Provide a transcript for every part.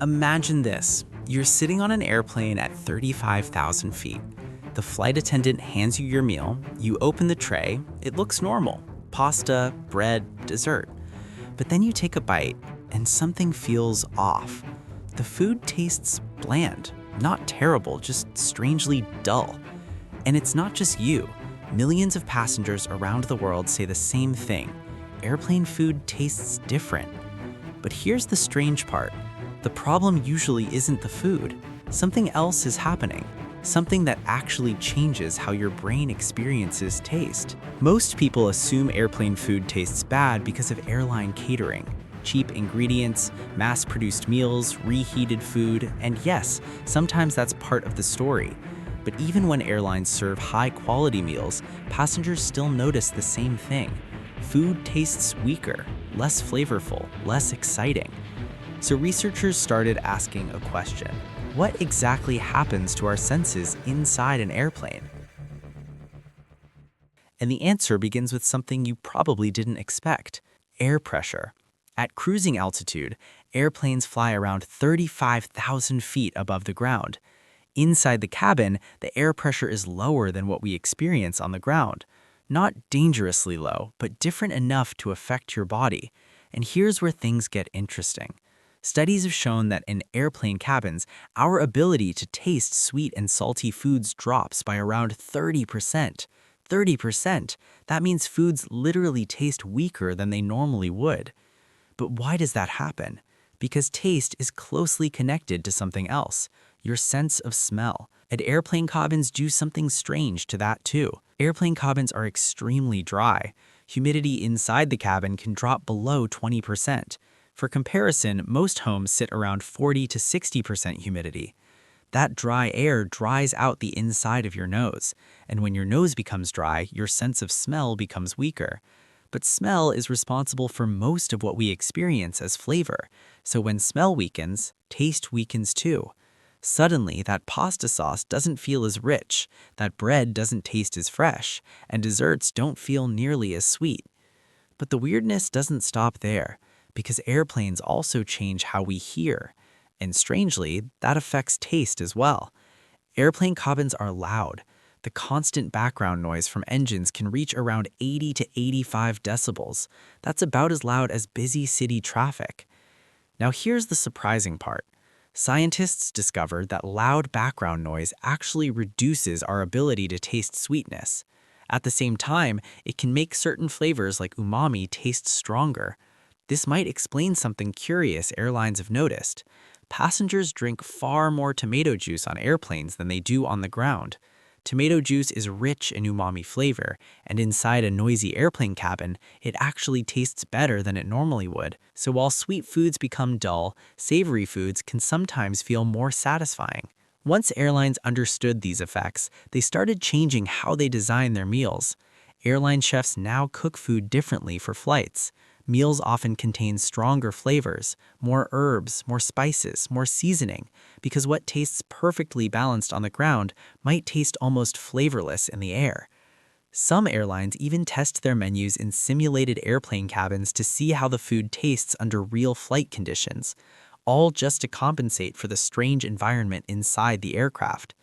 Imagine this. You're sitting on an airplane at 35,000 feet. The flight attendant hands you your meal, you open the tray, it looks normal. Pasta, bread, dessert. But then you take a bite, and something feels off. The food tastes bland. Not terrible, just strangely dull. And it's not just you. Millions of passengers around the world say the same thing. Airplane food tastes different. But here's the strange part. The problem usually isn't the food. Something else is happening. Something that actually changes how your brain experiences taste. Most people assume airplane food tastes bad because of airline catering. Cheap ingredients, mass-produced meals, reheated food, and yes, sometimes that's part of the story. But even when airlines serve high-quality meals, passengers still notice the same thing. Food tastes weaker, less flavorful, less exciting. So researchers started asking a question. What exactly happens to our senses inside an airplane? And the answer begins with something you probably didn't expect: air pressure. At cruising altitude, airplanes fly around 35,000 feet above the ground. Inside the cabin, the air pressure is lower than what we experience on the ground. Not dangerously low, but different enough to affect your body. And here's where things get interesting. Studies have shown that in airplane cabins, our ability to taste sweet and salty foods drops by around 30%. 30%! That means foods literally taste weaker than they normally would. But why does that happen? Because taste is closely connected to something else: your sense of smell. And airplane cabins do something strange to that too. Airplane cabins are extremely dry. Humidity inside the cabin can drop below 20%. For comparison, most homes sit around 40 to 60% humidity. That dry air dries out the inside of your nose, and when your nose becomes dry, your sense of smell becomes weaker. But smell is responsible for most of what we experience as flavor, so when smell weakens, taste weakens too. Suddenly, that pasta sauce doesn't feel as rich, that bread doesn't taste as fresh, and desserts don't feel nearly as sweet. But the weirdness doesn't stop there, because airplanes also change how we hear. And strangely, that affects taste as well. Airplane cabins are loud. The constant background noise from engines can reach around 80 to 85 decibels. That's about as loud as busy city traffic. Now here's the surprising part. Scientists discovered that loud background noise actually reduces our ability to taste sweetness. At the same time, it can make certain flavors like umami taste stronger. This might explain something curious airlines have noticed. Passengers drink far more tomato juice on airplanes than they do on the ground. Tomato juice is rich in umami flavor, and inside a noisy airplane cabin, it actually tastes better than it normally would. So while sweet foods become dull, savory foods can sometimes feel more satisfying. Once airlines understood these effects, they started changing how they design their meals. Airline chefs now cook food differently for flights. Meals often contain stronger flavors, more herbs, more spices, more seasoning, because what tastes perfectly balanced on the ground might taste almost flavorless in the air. Some airlines even test their menus in simulated airplane cabins to see how the food tastes under real flight conditions, all just to compensate for the strange environment inside the aircraft.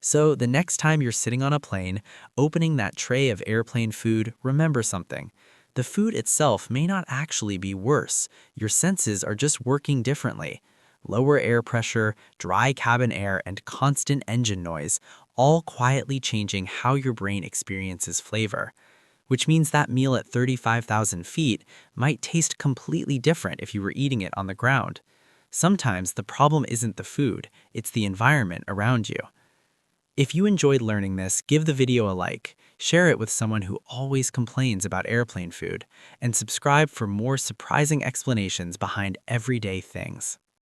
So the next time you're sitting on a plane, opening that tray of airplane food, remember something. The food itself may not actually be worse. Your senses are just working differently. Lower air pressure, dry cabin air, and constant engine noise, all quietly changing how your brain experiences flavor. Which means that meal at 35,000 feet might taste completely different if you were eating it on the ground. Sometimes the problem isn't the food, it's the environment around you. If you enjoyed learning this, give the video a like, share it with someone who always complains about airplane food, and subscribe for more surprising explanations behind everyday things.